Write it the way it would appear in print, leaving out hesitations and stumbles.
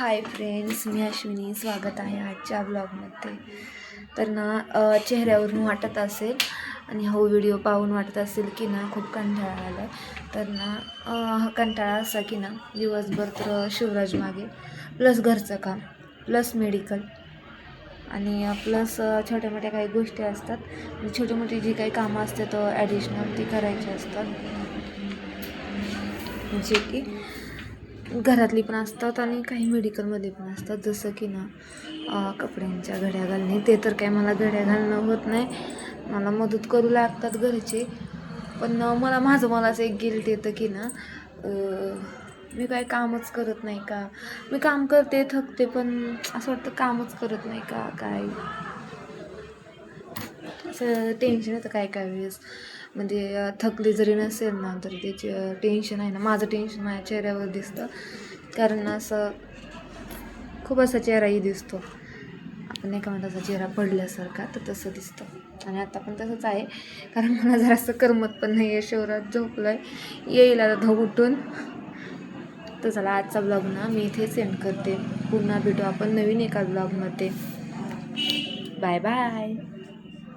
Hi friends, मी अश्विनी. स्वागत आहे आजच्या ब्लॉगमध्ये. तर ना चेहऱ्यावरून वाटत असेल आणि हा व्हिडिओ पाहून वाटत असेल की ना खूप कंटाळा आला. तर ना हा कंटाळा असा की ना दिवसभर तर शिवराज मागे प्लस घरचं काम प्लस मेडिकल आणि प्लस छोट्या मोठ्या काही गोष्टी असतात. छोटी मोठी जी काही कामं असतात ॲडिशनल ती करायची असतात, जे की घरातली पण असतात आणि काही मेडिकलमध्ये पण असतात. जसं की ना कपड्यांच्या घड्या घालणे, ते तर काय मला घड्या घालणं होत नाही, मला मदत करू लागतात घरचे. पण मलाच एक गिल्ट येतं की ना मी काय कामच करत नाही का. मी काम करते, थकते, पण असं वाटतं कामच करत नाही का काय. असं टेन्शन येतं काय काय वेळेस. म्हणजे थकली जरी नसेल ना तर त्याचे टेन्शन आहे ना, माझं टेन्शन माझ्या चेहऱ्यावर दिसतं. कारण असं खूप असा चेहराही दिसतो, आपण एका मिनिटाचा चेहरा पडल्यासारखा, तर तसं दिसतं. आणि आता पण तसंच आहे, कारण मला जरा असं करमत पण नाही आहे. शिवराज झोपलाय, येईल आता उठून. तर चला आजचा ब्लॉग ना मी इथे सेंड करते. पुन्हा भेटू आपण नवीन एका ब्लॉगमध्ये. Bye bye.